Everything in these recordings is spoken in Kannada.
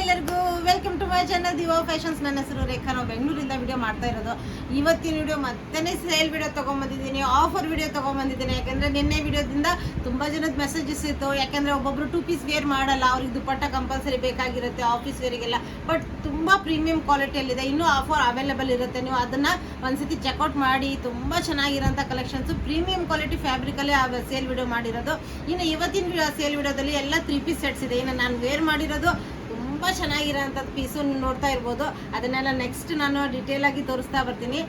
ಎಲ್ಲರಿಗೂ welcome to my channel Diva Fashions. ನನ್ನ ಹೆಸರು ರೇಖಾ. ನಾವು ಬೆಂಗಳೂರಿಂದ ವಿಡಿಯೋ ಮಾಡ್ತಾ ಇರೋದು. ಇವತ್ತಿನ ವಿಡಿಯೋ ಮತ್ತೆ ಸೇಲ್ ವಿಡಿಯೋ ತೊಗೊಂಬಂದಿದ್ದೀನಿ, ಆಫರ್ ವಿಡಿಯೋ ತೊಗೊಂಬಂದಿದ್ದೀನಿ. ಯಾಕೆಂದರೆ ನಿನ್ನೆ ವಿಡಿಯೋದಿಂದ ತುಂಬ ಜನದ ಮೆಸೇಜಸ್ ಇತ್ತು. ಯಾಕೆಂದರೆ ಒಬ್ಬೊಬ್ಬರು 2 ಪೀಸ್ ವೇರ್ ಮಾಡಲ್ಲ, ಅವ್ರಿಗೆ ದುಪ್ಪಟ್ಟ ಕಂಪಲ್ಸರಿ ಬೇಕಾಗಿರುತ್ತೆ ಆಫೀಸ್ ವೇರಿಗೆಲ್ಲ. ಬಟ್ ತುಂಬ ಪ್ರೀಮಿಯಂ ಕ್ವಾಲಿಟಿಯಲ್ಲಿದೆ, ಇನ್ನೂ ಆಫರ್ ಅವೈಲೇಬಲ್ ಇರುತ್ತೆ. ನೀವು ಅದನ್ನು ಒಂದ್ಸತಿ ಚೆಕ್ಔಟ್ ಮಾಡಿ. ತುಂಬ ಚೆನ್ನಾಗಿರೋಂಥ ಕಲೆಕ್ಷನ್ಸು ಪ್ರೀಮಿಯಂ ಕ್ವಾಲಿಟಿ ಫ್ಯಾಬ್ರಿಕಲ್ಲೇ ಸೇಲ್ ವಿಡಿಯೋ ಮಾಡಿರೋದು. ಇನ್ನು ಇವತ್ತಿನ ಸೇಲ್ ವಿಡಿಯೋದಲ್ಲಿ ಎಲ್ಲ 3 ಪೀಸ್ ಸೆಟ್ಸ್ ಇದೆ. ಇನ್ನು ನಾನು ವೇರ್ ಮಾಡಿರೋದು ತುಂಬ ಚೆನ್ನಾಗಿರೋಂಥದ್ದು ಪೀಸು ನೋಡ್ತಾ ಇರ್ಬೋದು. ಅದನ್ನೆಲ್ಲ ನೆಕ್ಸ್ಟ್ ನಾನು ಡೀಟೇಲ್ ಆಗಿ ತೋರಿಸ್ತಾ ಬರ್ತೀನಿ.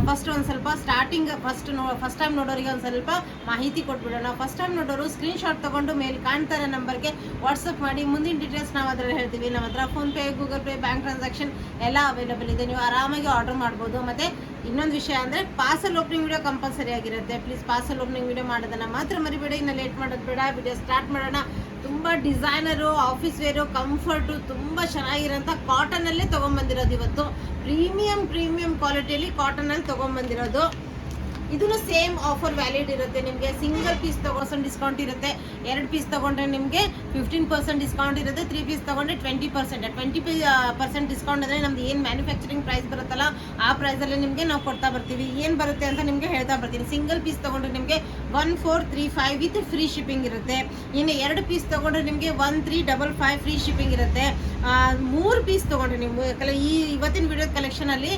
ಫಸ್ಟ್ ಒಂದು ಸ್ವಲ್ಪ ಸ್ಟಾರ್ಟಿಂಗ್ ಫಸ್ಟ್ ಟೈಮ್ ನೋಡೋರಿಗೆ ಒಂದು ಸ್ವಲ್ಪ ಮಾಹಿತಿ ಕೊಟ್ಬಿಡೋಣ. ಫಸ್ಟ್ ಟೈಮ್ ನೋಡೋರು ಸ್ಕ್ರೀನ್ಶಾಟ್ ತೊಗೊಂಡು ಮೇಲೆ ಕಾಣ್ತಾರೆ ನಂಬರ್ಗೆ ವಾಟ್ಸಪ್ ಮಾಡಿ. ಮುಂದಿನ ಡೀಟೇಲ್ಸ್ ನಾವು ಅದರಲ್ಲಿ ಹೇಳ್ತೀವಿ. ನಮ್ಮ ಹತ್ರ PhonePe, Google pay, bank transaction ಎಲ್ಲ ಅವೈಲೇಬಲ್ ಇದೆ. ನೀವು ಆರಾಮಾಗಿ ಆರ್ಡರ್ ಮಾಡ್ಬೋದು. ಮತ್ತು ಇನ್ನೊಂದು ವಿಷಯ ಅಂದರೆ ಪಾರ್ಸಲ್ ಓಪನಿಂಗ್ ವಿಡಿಯೋ ಕಂಪಲ್ಸರಿ ಆಗಿರುತ್ತೆ. ಪ್ಲೀಸ್ ಪಾರ್ಸಲ್ ಓಪನಿಂಗ್ ವಿಡಿಯೋ ಮಾಡೋದನ್ನು ಮಾತ್ರ ಮರಿಬೇಡ. ಇನ್ನು ಲೇಟ್ ಮಾಡೋದು ಬೇಡ, ವಿಡಿಯೋ ಸ್ಟಾರ್ಟ್ ಮಾಡೋಣ. ತುಂಬ ಡಿಸೈನರು, ಆಫೀಸ್ ವೇರು, ಕಂಫರ್ಟು, ತುಂಬ ಚೆನ್ನಾಗಿರೋಂಥ ಕಾಟನಲ್ಲೇ ತೊಗೊಂಬಂದಿರೋದು. ಇವತ್ತು ಪ್ರೀಮಿಯಂ ಕ್ವಾಲಿಟಿಯಲ್ಲಿ ಕಾಟನಲ್ಲಿ ತೊಗೊಂಬಂದಿರೋದು. ಇದೂ ಸೇಮ್ ಆಫರ್ ವ್ಯಾಲಿಡ್ ಇರುತ್ತೆ. ನಿಮಗೆ ಸಿಂಗಲ್ ಪೀಸ್ ತಗೊಂಡು ಡಿಸ್ಕೌಂಟ್ ಇರುತ್ತೆ. 2 ಪೀಸ್ ತೊಗೊಂಡ್ರೆ ನಿಮಗೆ 15% ಡಿಸ್ಕೌಂಟ್ ಇರುತ್ತೆ. 3 ಪೀಸ್ ತೊಗೊಂಡ್ರೆ 20% ಡಿಸ್ಕೌಂಟ್ ಅಂದರೆ ನಮ್ದು ಏನು ಮ್ಯಾನುಫ್ಯಾಕ್ಚರಿಂಗ್ ಪ್ರೈಸ್ ಬರುತ್ತಲ್ಲ ಆ ಪ್ರೈಸಲ್ಲಿ ನಿಮಗೆ ನಾವು ಕೊಡ್ತಾ ಬರ್ತೀವಿ. ಏನು ಬರುತ್ತೆ ಅಂತ ನಿಮಗೆ ಹೇಳ್ತಾ ಬರ್ತೀನಿ. ಸಿಂಗಲ್ ಪೀಸ್ ತೊಗೊಂಡ್ರೆ ನಿಮಗೆ 1435 ವಿತ್ ಫ್ರೀ ಶಿಪ್ಪಿಂಗ್ ಇರುತ್ತೆ. ಇನ್ನು 2 ಪೀಸ್ ತೊಗೊಂಡ್ರೆ ನಿಮಗೆ 1355 ಫ್ರೀ ಶಿಪ್ಪಿಂಗ್ ಇರುತ್ತೆ. 3 ಪೀಸ್ ತೊಗೊಂಡ್ರೆ ನೀವು ಇವತ್ತಿನ ವಿಡಿಯೋ ಕಲೆಕ್ಷನಲ್ಲಿ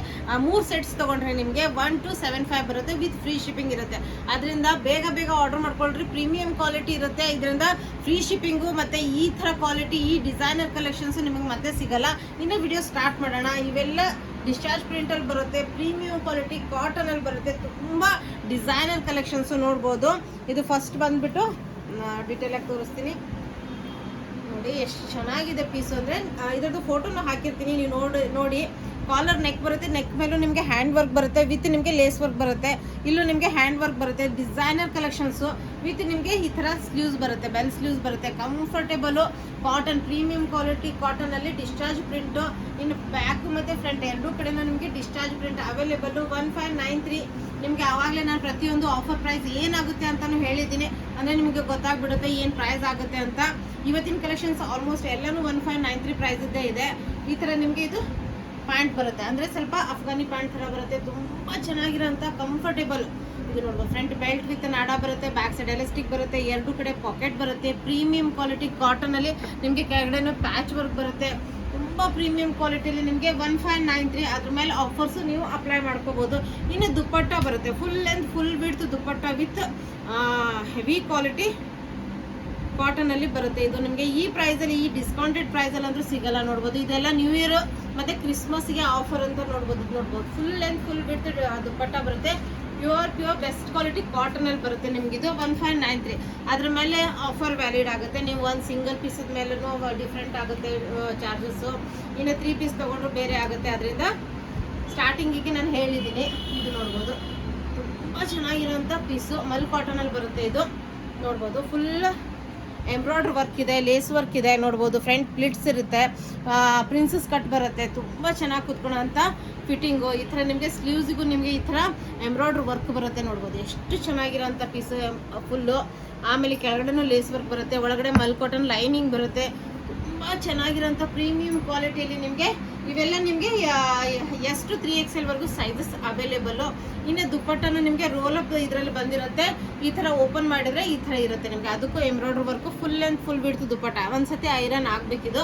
3 ಸೆಟ್ಸ್ ತೊಗೊಂಡ್ರೆ ನಿಮಗೆ 1275 ಬರುತ್ತೆ ವಿತ್ ಫ್ರೀ ಶಿಪ್ಪಿಂಗ್ ಇರುತ್ತೆ. ಅದರಿಂದ ಬೇಗ ಆರ್ಡರ್ ಮಾಡ್ಕೊಳ್ರಿ. ಪ್ರೀಮಿಯಂ ಕ್ವಾಲಿಟಿ ಇರುತ್ತೆ. ಇದರಿಂದ ಫ್ರೀ ಶಿಪ್ಪಿಂಗು ಮತ್ತು ಈ ಥರ ಕ್ವಾಲಿಟಿ, ಈ ಡಿಸೈನರ್ ಕಲೆಕ್ಷನ್ಸು ನಿಮಗೆ ಮತ್ತೆ ಸಿಗಲ್ಲ. ಇನ್ನು ವಿಡಿಯೋ ಸ್ಟಾರ್ಟ್ ಮಾಡೋಣ. ಇವೆಲ್ಲ ಡಿಸ್ಚಾರ್ಜ್ ಪ್ರಿಂಟಲ್ಲಿ ಬರುತ್ತೆ, ಪ್ರೀಮಿಯಂ ಕ್ವಾಲಿಟಿ ಕಾಟನಲ್ಲಿ ಬರುತ್ತೆ. ತುಂಬ ಡಿಸೈನರ್ ಕಲೆಕ್ಷನ್ಸು ನೋಡ್ಬೋದು. ಇದು ಫಸ್ಟ್ ಬಂದುಬಿಟ್ಟು ಡೀಟೇಲಾಗಿ ತೋರಿಸ್ತೀನಿ. ನೋಡಿ ಎಷ್ಟು ಚೆನ್ನಾಗಿದೆ ಪೀಸು ಅಂದರೆ ಇದರದ್ದು ಫೋಟೋನ ಹಾಕಿರ್ತೀನಿ, ನೀವು ನೋಡಿ. ಕಾಲರ್ ನೆಕ್ ಬರುತ್ತೆ, ನೆಕ್ ಮೇಲೂ ನಿಮಗೆ ಹ್ಯಾಂಡ್ ವರ್ಕ್ ಬರುತ್ತೆ, ವಿತ್ ನಿಮಗೆ ಲೇಸ್ ವರ್ಕ್ ಬರುತ್ತೆ. ಇಲ್ಲೂ ನಿಮಗೆ ಹ್ಯಾಂಡ್ ವರ್ಕ್ ಬರುತ್ತೆ. ಡಿಸೈನರ್ ಕಲೆಕ್ಷನ್ಸು ವಿತ್ ನಿಮಗೆ ಈ ಥರ ಸ್ಲೀವ್ಸ್ ಬರುತ್ತೆ, ಬೆಲ್ ಸ್ಲೀವ್ಸ್ ಬರುತ್ತೆ. ಕಂಫರ್ಟೇಬಲು ಕಾಟನ್, ಪ್ರೀಮಿಯಂ ಕ್ವಾಲಿಟಿ ಕಾಟನಲ್ಲಿ ಡಿಸ್ಚಾರ್ಜ್ ಪ್ರಿಂಟು. ಇನ್ನು ಬ್ಯಾಕ್ ಮತ್ತು ಫ್ರಂಟ್ ಎರಡೂ ಕಡೆನೂ ನಿಮಗೆ ಡಿಸ್ಚಾರ್ಜ್ ಪ್ರಿಂಟ್ ಅವೈಲೇಬಲು. 1593 ನಿಮಗೆ ಆವಾಗಲೇ ನಾನು ಪ್ರತಿಯೊಂದು ಆಫರ್ ಪ್ರೈಸ್ ಏನಾಗುತ್ತೆ ಅಂತಲೂ ಹೇಳಿದ್ದೀನಿ. ಅಂದರೆ ನಿಮಗೆ ಗೊತ್ತಾಗ್ಬಿಡುತ್ತೆ ಏನು ಪ್ರೈಸ್ ಆಗುತ್ತೆ ಅಂತ. ಇವತ್ತಿನ ಕಲೆಕ್ಷನ್ಸ್ ಆಲ್ಮೋಸ್ಟ್ ಎಲ್ಲನೂ 1593 ಪ್ರೈಸದ್ದೇ ಇದೆ. ಈ ಥರ ನಿಮಗೆ ಇದು ಪ್ಯಾಂಟ್ ಬರುತ್ತೆ, ಅಂದರೆ ಸ್ವಲ್ಪ ಅಫ್ಘಾನಿ ಪ್ಯಾಂಟ್ ಥರ ಬರುತ್ತೆ. ತುಂಬ ಚೆನ್ನಾಗಿರೋಂಥ ಕಂಫರ್ಟೇಬಲ್ ಇದು ನೋಡ್ಬೋದು. ಫ್ರಂಟ್ ಬೆಲ್ಟ್ ವಿತ್ ನಾಡ ಬರುತ್ತೆ, ಬ್ಯಾಕ್ ಸೈಡ್ ಎಲಾಸ್ಟಿಕ್ ಬರುತ್ತೆ, 2 ಕಡೆ ಪಾಕೆಟ್ ಬರುತ್ತೆ. ಪ್ರೀಮಿಯಂ ಕ್ವಾಲಿಟಿ ಕಾಟನಲ್ಲಿ ನಿಮಗೆ ಕೆಳಗಡೆನೂ ಪ್ಯಾಚ್ ವರ್ಕ್ ಬರುತ್ತೆ. ತುಂಬ ಪ್ರೀಮಿಯಂ ಕ್ವಾಲಿಟಿಯಲ್ಲಿ ನಿಮಗೆ 1593. ಅದ್ರ ಮೇಲೆ ಆಫರ್ಸು ನೀವು ಅಪ್ಲೈ ಮಾಡ್ಕೋಬೋದು. ಇನ್ನು ದುಪ್ಪಟ್ಟ ಬರುತ್ತೆ, full length full width dupatta with heavy quality ಕಾಟನಲ್ಲಿ ಬರುತ್ತೆ. ಇದು ನಿಮಗೆ ಈ ಪ್ರೈಸಲ್ಲಿ, ಈ ಡಿಸ್ಕೌಂಟೆಡ್ ಪ್ರೈಸಲ್ಲಿ ಅಂದರೂ ಸಿಗಲ್ಲ. ನೋಡ್ಬೋದು, ಇದೆಲ್ಲ ನ್ಯೂ ಇಯರ್ ಮತ್ತು ಕ್ರಿಸ್ಮಸ್ಗೆ ಆಫರ್ ಅಂತ ನೋಡ್ಬೋದು. ಫುಲ್ ಲೆಂತ್ ಫುಲ್ ವಿಡ್ತ್ ದುಪ್ಪಟ್ಟ ಬರುತ್ತೆ. ಪ್ಯೂರ್ ಬೆಸ್ಟ್ ಕ್ವಾಲಿಟಿ ಕಾಟನಲ್ಲಿ ಬರುತ್ತೆ. ನಿಮಗಿದು 1593. ಅದ್ರ ಮೇಲೆ ಆಫರ್ ವ್ಯಾಲಿಡ್ ಆಗುತ್ತೆ. ನೀವು ಒಂದು ಸಿಂಗಲ್ ಪೀಸದ ಮೇಲೂ ಡಿಫ್ರೆಂಟ್ ಆಗುತ್ತೆ ಚಾರ್ಜಸ್ಸು. ಇನ್ನು 3 ಪೀಸ್ ತೊಗೊಂಡ್ರು ಬೇರೆ ಆಗುತ್ತೆ. ಅದರಿಂದ ಸ್ಟಾರ್ಟಿಂಗಿಗೆ ನಾನು ಹೇಳಿದ್ದೀನಿ. ಇದು ನೋಡ್ಬೋದು, ತುಂಬ ಚೆನ್ನಾಗಿರೋಂಥ ಪೀಸು ಮಲ್ ಕಾಟನಲ್ಲಿ ಬರುತ್ತೆ. ಇದು ನೋಡ್ಬೋದು, ಫುಲ್ ಎಂಬ್ರಾಯ್ಡ್ರಿ ವರ್ಕ್ ಇದೆ, ಲೇಸ್ ವರ್ಕ್ ಇದೆ. ನೋಡ್ಬೋದು, ಫ್ರಂಟ್ ಪ್ಲಿಟ್ಸ್ ಇರುತ್ತೆ, ಪ್ರಿನ್ಸಸ್ ಕಟ್ ಬರುತ್ತೆ. ತುಂಬ ಚೆನ್ನಾಗಿ ಕುತ್ಕೊಳ್ಳೋಂಥ ಫಿಟ್ಟಿಂಗು. ಈ ಥರ ನಿಮಗೆ ಸ್ಲೀವ್ಸಿಗೂ ನಿಮಗೆ ಈ ಥರ ಎಂಬ್ರಾಯ್ಡ್ರಿ ವರ್ಕ್ ಬರುತ್ತೆ. ನೋಡ್ಬೋದು ಎಷ್ಟು ಚೆನ್ನಾಗಿರೋಂಥ ಪೀಸು ಫುಲ್ಲು. ಆಮೇಲೆ ಕೆಳಗಡೆನೂ ಲೇಸ್ ವರ್ಕ್ ಬರುತ್ತೆ, ಒಳಗಡೆ ಮಲ್ ಕಾಟನ್ ಲೈನಿಂಗ್ ಬರುತ್ತೆ. ತುಂಬ ಚೆನ್ನಾಗಿರೋಂಥ ಪ್ರೀಮಿಯಂ ಕ್ವಾಲಿಟಿಯಲ್ಲಿ ನಿಮಗೆ ಇವೆಲ್ಲ ನಿಮಗೆ S to 3XL sizes available. ಇನ್ನು ದುಪ್ಪಟ್ಟನು ನಿಮಗೆ ರೋಲ್ ಅಪ್ ಇದರಲ್ಲಿ ಬಂದಿರುತ್ತೆ. ಈ ಥರ ಓಪನ್ ಮಾಡಿದರೆ ಈ ಥರ ಇರುತ್ತೆ ನಿಮಗೆ. ಅದಕ್ಕೂ embroidery work, full length full ಬಿಡ್ತು ದುಪ್ಪಟ್ಟ. ಒಂದ್ಸತಿ ಐರನ್ ಆಗಬೇಕಿದು.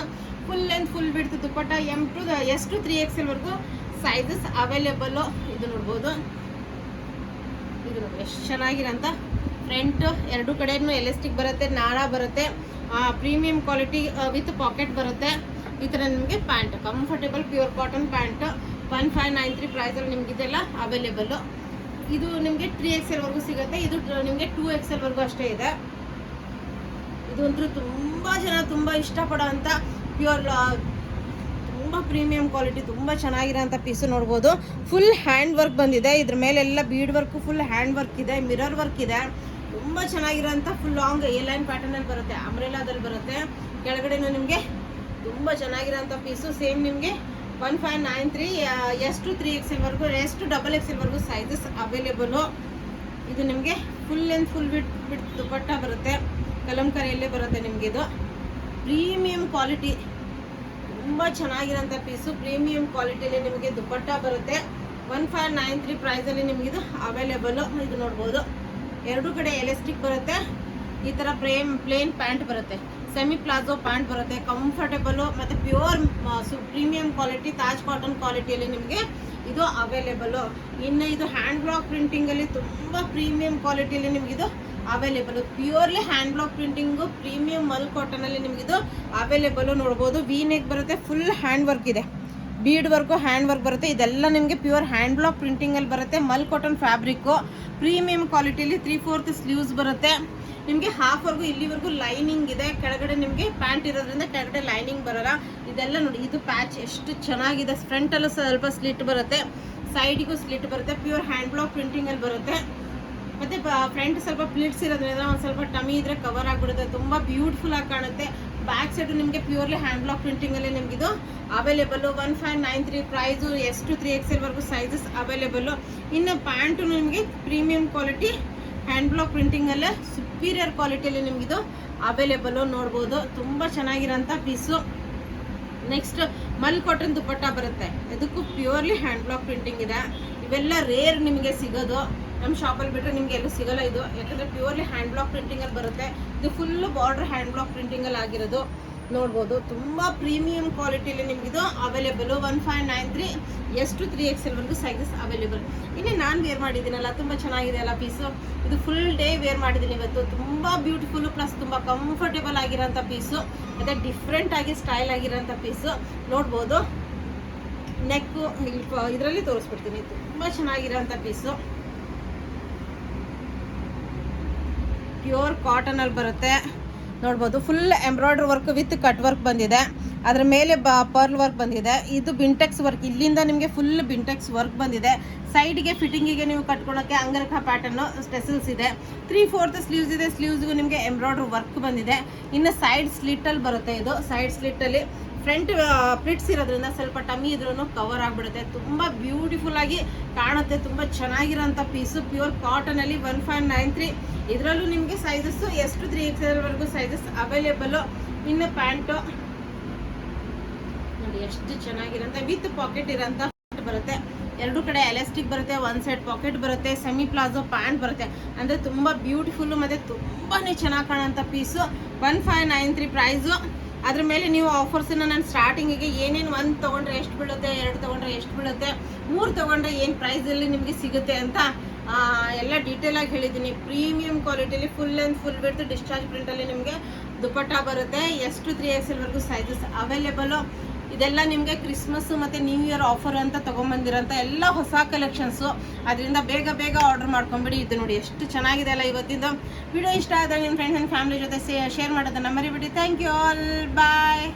ಫುಲ್ ಲೆಂತ್ ಫುಲ್ ಬಿಡ್ತು ದುಪ್ಪಟ್ಟ. S to 3XL sizes available. ಇದು ನೋಡ್ಬೋದು, ಇದು ನೋಡಿ ಎಷ್ಟು ಚೆನ್ನಾಗಿರೋಂಥ ಫ್ರಂಟ್ 2 ಕಡೆಯೂ ಎಲಾಸ್ಟಿಕ್ ಬರುತ್ತೆ, ನಾಳ ಬರುತ್ತೆ. ಪ್ರೀಮಿಯಂ ಕ್ವಾಲಿಟಿ ವಿತ್ ಪಾಕೆಟ್ ಬರುತ್ತೆ. ಈ ಥರ ನಿಮಗೆ pant comfortable pure cotton pant 1593 ಪ್ರೈಸಲ್ಲಿ ನಿಮಗಿದೆಲ್ಲ ಅವೈಲೇಬಲ್ಲು. ಇದು ನಿಮಗೆ 3XL ಸಿಗುತ್ತೆ. ಇದು ನಿಮಗೆ 2XL ಅಷ್ಟೇ ಇದೆ. ಇದಂತೂ ತುಂಬ ಜನ ತುಂಬ ಇಷ್ಟಪಡೋ ಅಂಥ ಪ್ಯೂರ್ ತುಂಬ ಪ್ರೀಮಿಯಂ ಕ್ವಾಲಿಟಿ ತುಂಬ ಚೆನ್ನಾಗಿರೋಂಥ ಪೀಸು ನೋಡ್ಬೋದು. ಫುಲ್ ಹ್ಯಾಂಡ್ ವರ್ಕ್ ಬಂದಿದೆ. ಇದ್ರ ಮೇಲೆಲ್ಲ bead work, full hand work ಇದೆ, ಮಿರರ್ ವರ್ಕ್ ಇದೆ. ತುಂಬ ಚೆನ್ನಾಗಿರೋಂಥ ಫುಲ್ ಲಾಂಗ್ ಲೈನ್ ಪ್ಯಾಟರ್ನಲ್ಲಿ ಬರುತ್ತೆ, ಅಂಬ್ರೆಲಾದಲ್ಲಿ ಬರುತ್ತೆ. ಕೆಳಗಡೆನೂ ನಿಮಗೆ ತುಂಬ ಚೆನ್ನಾಗಿರೋಂಥ ಪೀಸು. ಸೇಮ್ ನಿಮಗೆ 1593 S to 3XL S to XXL sizes available. ಇದು ನಿಮಗೆ ಫುಲ್ ಲೆಂತ್ ಫುಲ್ ಬಿಟ್ ದುಪ್ಪಟ್ಟ ಬರುತ್ತೆ, ಕಲಂಕಾರಿಯಲ್ಲೇ ಬರುತ್ತೆ ನಿಮಗೆ. ಇದು ಪ್ರೀಮಿಯಂ ಕ್ವಾಲಿಟಿ, ತುಂಬ ಚೆನ್ನಾಗಿರೋಂಥ ಪೀಸು. ಪ್ರೀಮಿಯಂ ಕ್ವಾಲಿಟಿಯಲ್ಲಿ ನಿಮಗೆ ದುಪ್ಪಟ್ಟ ಬರುತ್ತೆ. 1593 ಪ್ರೈಸಲ್ಲಿ ನಿಮಗಿದು ಅವೈಲೇಬಲು. ಇದು ನೋಡ್ಬೋದು, ಎರಡು ಕಡೆ ಎಲಾಸ್ಟಿಕ್ ಬರುತ್ತೆ. ಈ ಥರ ಪ್ಲೇನ್ ಪ್ಯಾಂಟ್ ಬರುತ್ತೆ, ಸೆಮಿ ಪ್ಲಾಜೋ ಪ್ಯಾಂಟ್ ಬರುತ್ತೆ, ಕಂಫರ್ಟೇಬಲು ಮತ್ತು pure premium quality Taj cotton ಕ್ವಾಲಿಟಿಯಲ್ಲಿ ನಿಮಗೆ ಇದು ಅವೈಲೇಬಲು. ಇನ್ನು ಇದು ಹ್ಯಾಂಡ್ ಬ್ಲಾಕ್ ಪ್ರಿಂಟಿಂಗಲ್ಲಿ ತುಂಬ ಪ್ರೀಮಿಯಂ ಕ್ವಾಲಿಟಿಯಲ್ಲಿ ನಿಮಗಿದು available. Purely hand block printing premium mul ಕಾಟನಲ್ಲಿ ನಿಮಗಿದು ಅವೈಲೇಬಲು. ನೋಡ್ಬೋದು, ವಿ ನೆಕ್ ಬರುತ್ತೆ, ಫುಲ್ ಹ್ಯಾಂಡ್ ವರ್ಕ್ ಇದೆ, ಬೀಡ್ ವರ್ಕು ಹ್ಯಾಂಡ್ ವರ್ಕ್ ಬರುತ್ತೆ. ಇದೆಲ್ಲ ನಿಮಗೆ ಪ್ಯೂರ್ ಹ್ಯಾಂಡ್ ಬ್ಲಾಕ್ ಪ್ರಿಂಟಿಂಗಲ್ಲಿ ಬರುತ್ತೆ. ಮಲ್ ಕಾಟನ್ ಫ್ಯಾಬ್ರಿಕ್ಕು ಪ್ರೀಮಿಯಂ ಕ್ವಾಲಿಟಿಯಲ್ಲಿ 3/4 ಸ್ಲೀವ್ಸ್ ಬರುತ್ತೆ. ನಿಮಗೆ ಹಾಫ್ವರೆಗೂ ಇಲ್ಲಿವರೆಗೂ ಲೈನಿಂಗ್ ಇದೆ. ಕೆಳಗಡೆ ನಿಮಗೆ ಪ್ಯಾಂಟ್ ಇರೋದ್ರಿಂದ ಕೆಳಗಡೆ ಲೈನಿಂಗ್ ಬರೋಲ್ಲ. ಇದೆಲ್ಲ ನೋಡಿ, ಇದು ಪ್ಯಾಚ್ ಎಷ್ಟು ಚೆನ್ನಾಗಿದೆ. ಫ್ರಂಟಲ್ಲೂ ಸ್ವಲ್ಪ ಸ್ಲಿಟ್ ಬರುತ್ತೆ, ಸೈಡಿಗೂ ಸ್ಲಿಟ್ ಬರುತ್ತೆ. ಪ್ಯೂರ್ ಹ್ಯಾಂಡ್ ಬ್ಲಾಕ್ ಪ್ರಿಂಟಿಂಗಲ್ಲಿ ಬರುತ್ತೆ. ಮತ್ತು ಫ್ರಂಟ್ ಸ್ವಲ್ಪ ಪ್ಲಿಟ್ಸ್ ಇರೋದ್ರಿಂದ ಒಂದು ಸ್ವಲ್ಪ ಟಮಿ ಇದ್ರೆ ಕವರ್ ಆಗಿಬಿಡುತ್ತೆ, ತುಂಬ ಬ್ಯೂಟಿಫುಲ್ ಆಗಿ ಕಾಣುತ್ತೆ. ಬ್ಯಾಕ್ ಸೈಡು ನಿಮಗೆ ಪ್ಯೂರ್ಲಿ ಹ್ಯಾಂಡ್ ಬ್ಲಾಕ್ ಪ್ರಿಂಟಿಂಗಲ್ಲಿ ನಿಮಗಿದು available. 1593 price. S to 3XL ವರೆಗೂ ಸೈಜಸ್ ಅವೈಲೇಬಲು. ಇನ್ನು ಪ್ಯಾಂಟು ನಿಮಗೆ ಪ್ರೀಮಿಯಂ ಕ್ವಾಲಿಟಿ ಹ್ಯಾಂಡ್ ಬ್ಲಾಕ್ ಪ್ರಿಂಟಿಂಗಲ್ಲೇ ಸುಪೀರಿಯರ್ ಕ್ವಾಲಿಟಿಯಲ್ಲಿ ನಿಮಗಿದು ಅವೈಲೇಬಲು. ನೋಡ್ಬೋದು, ತುಂಬ ಚೆನ್ನಾಗಿರೋಂಥ piece. Next mul cotton dupatta ಬರುತ್ತೆ. ಇದಕ್ಕೂ ಪ್ಯೂರ್ಲಿ ಹ್ಯಾಂಡ್ ಬ್ಲಾಕ್ ಪ್ರಿಂಟಿಂಗ್ ಇದೆ. ಇವೆಲ್ಲ ರೇರ್ ನಿಮಗೆ ಸಿಗೋದು, ನಮ್ಮ ಶಾಪಲ್ಲಿ ಬಿಟ್ಟರೆ ನಿಮಗೆ ಎಲ್ಲೂ ಸಿಗೋಲ್ಲ ಇದು, ಯಾಕಂದರೆ ಪ್ಯೂರ್ಲಿ ಹ್ಯಾಂಡ್ ಬ್ಲಾಕ್ ಪ್ರಿಂಟಿಂಗಲ್ಲಿ ಬರುತ್ತೆ. ಇದು ಫುಲ್ಲು ಬಾರ್ಡರ್ ಹ್ಯಾಂಡ್ ಬ್ಲಾಕ್ ಪ್ರಿಂಟಿಂಗಲ್ಲಿ ಆಗಿರೋದು. ನೋಡ್ಬೋದು, ತುಂಬ ಪ್ರೀಮಿಯಂ ಕ್ವಾಲಿಟಿಯಲ್ಲಿ ನಿಮಗಿದು ಅವೈಲೇಬಲು. 1593 S to 3XL ವರೆಗೂ ಸೈಜಸ್ ಅವೈಲೇಬಲ್. ಇನ್ನೇ ನಾನು ವೇರ್ ಮಾಡಿದ್ದೀನಲ್ಲ, ತುಂಬ ಚೆನ್ನಾಗಿದೆ ಅಲ್ಲ ಪೀಸು. ಇದು ಫುಲ್ ಡೇ ವೇರ್ ಮಾಡಿದ್ದೀನಿ ಇವತ್ತು. ತುಂಬ ಬ್ಯೂಟಿಫುಲ್ಲು ಪ್ಲಸ್ ತುಂಬ ಕಂಫರ್ಟೇಬಲ್ ಆಗಿರೋಂಥ ಪೀಸು, ಮತ್ತು ಡಿಫ್ರೆಂಟ್ ಆಗಿ ಸ್ಟೈಲ್ ಆಗಿರೋಂಥ ಪೀಸು. ನೋಡ್ಬೋದು, ನೆಕ್ಕು ಇದರಲ್ಲಿ ತೋರಿಸ್ಬಿಡ್ತೀನಿ. ತುಂಬ ಚೆನ್ನಾಗಿರೋಂಥ ಪೀಸು, ಪ್ಯೂರ್ ಕಾಟನಲ್ಲಿ ಬರುತ್ತೆ. ನೋಡ್ಬೋದು, full embroidery work with cut work ಬಂದಿದೆ. ಅದರ ಮೇಲೆ ಪರ್ಲ್ ವರ್ಕ್ ಬಂದಿದೆ. ಇದು ಬಿಂಟೆಕ್ಸ್ ವರ್ಕ್, ಇಲ್ಲಿಂದ ನಿಮಗೆ ಫುಲ್ ಬಿಂಟೆಕ್ಸ್ ವರ್ಕ್ ಬಂದಿದೆ. ಸೈಡ್ಗೆ ಫಿಟ್ಟಿಂಗಿಗೆ ನೀವು ಕಟ್ಕೊಳ್ಳೋಕ್ಕೆ ಅಂಗರಖ ಪ್ಯಾಟರ್ನು ಸ್ಟೆಸಲ್ಸ್ ಇದೆ. 3/4 ಸ್ಲೀವ್ಸ್ ಇದೆ. ಸ್ಲೀವ್ಸ್ಗೂ ನಿಮಗೆ ಎಂಬ್ರಾಯ್ಡ್ರಿ ವರ್ಕ್ ಬಂದಿದೆ. ಇನ್ನು ಸೈಡ್ ಸ್ಲಿಟ್ಟಲ್ಲಿ ಬರುತ್ತೆ. ಇದು ಸೈಡ್ ಸ್ಲಿಟ್ಟಲ್ಲಿ ಫ್ರಂಟ್ ಪ್ಲಿಟ್ಸ್ ಇರೋದ್ರಿಂದ ಸ್ವಲ್ಪ ಟಮಿ ಇದ್ರೂ ಕವರ್ ಆಗಿಬಿಡುತ್ತೆ. ತುಂಬ ಬ್ಯೂಟಿಫುಲ್ ಆಗಿ ಕಾಣುತ್ತೆ. ತುಂಬ ಚೆನ್ನಾಗಿರೋಂಥ ಪೀಸು, ಪ್ಯೂರ್ ಕಾಟನಲ್ಲಿ. 1593 ಇದರಲ್ಲೂ ನಿಮಗೆ ಸೈಜಸ್ಸು S to 3XL ವರೆಗೂ ಸೈಜಸ್ ಅವೈಲೇಬಲು. ಇನ್ನು ಪ್ಯಾಂಟು ನೋಡಿ ಎಷ್ಟು ಚೆನ್ನಾಗಿರೋಂಥ ವಿತ್ ಪಾಕೆಟ್ ಇರೋಂಥ ಪ್ಯಾಂಟ್ ಬರುತ್ತೆ. ಎರಡು ಕಡೆ ಎಲಾಸ್ಟಿಕ್ ಬರುತ್ತೆ, ಒಂದು ಸೈಡ್ ಪಾಕೆಟ್ ಬರುತ್ತೆ, ಸೆಮಿ ಪ್ಲಾಜೋ ಪ್ಯಾಂಟ್ ಬರುತ್ತೆ. ಅಂದರೆ ತುಂಬ ಬ್ಯೂಟಿಫುಲ್ಲು ಮತ್ತು ತುಂಬಾ ಚೆನ್ನಾಗಿ ಕಾಣೋಂಥ ಪೀಸು. 1593 ಪ್ರೈಸು. ಅದ್ರ ಮೇಲೆ ನೀವು ಆಫರ್ಸನ್ನು ನಾನು ಸ್ಟಾರ್ಟಿಂಗಿಗೆ ಏನೇನು 1 ತೊಗೊಂಡ್ರೆ ಎಷ್ಟು ಬೀಳುತ್ತೆ, 2 ತೊಗೊಂಡ್ರೆ ಎಷ್ಟು ಬೀಳುತ್ತೆ, 3 ತೊಗೊಂಡ್ರೆ ಏನು ಪ್ರೈಸಲ್ಲಿ ನಿಮಗೆ ಸಿಗುತ್ತೆ ಅಂತ ಎಲ್ಲ ಡೀಟೇಲಾಗಿ ಹೇಳಿದ್ದೀನಿ. ಪ್ರೀಮಿಯಂ ಕ್ವಾಲಿಟಿಯಲ್ಲಿ full and full width discharge ಪ್ರಿಂಟಲ್ಲಿ ನಿಮಗೆ ದುಪ್ಪಟ್ಟ ಬರುತ್ತೆ. S to 3XL ವರೆಗೂ ಸೈಜಸ್ ಅವೈಲೇಬಲು. ಇದೆಲ್ಲ ನಿಮಗೆ ಕ್ರಿಸ್ಮಸ್ಸು ಮತ್ತು ನ್ಯೂ ಇಯರ್ ಆಫರ್ ಅಂತ ತೊಗೊಂಬಂದಿರೋಂಥ ಎಲ್ಲ ಹೊಸ ಕಲೆಕ್ಷನ್ಸು. ಅದರಿಂದ ಬೇಗ ಬೇಗ ಆರ್ಡರ್ ಮಾಡ್ಕೊಂಬಿಡಿ. ಇದು ನೋಡಿ ಎಷ್ಟು ಚೆನ್ನಾಗಿದೆ ಅಲ್ಲ ಇವತ್ತಿಂದು ವಿಡಿಯೋ. ಇಷ್ಟ ಆದರೆ ನಿಮ್ಮ ಫ್ರೆಂಡ್ಸ್ ಆ್ಯಂಡ್ ಫ್ಯಾಮಿಲಿ ಜೊತೆ ಶೇರ್ ಮಾಡೋದನ್ನು ಮರಿಬಿಡಿ. Thank you all, bye.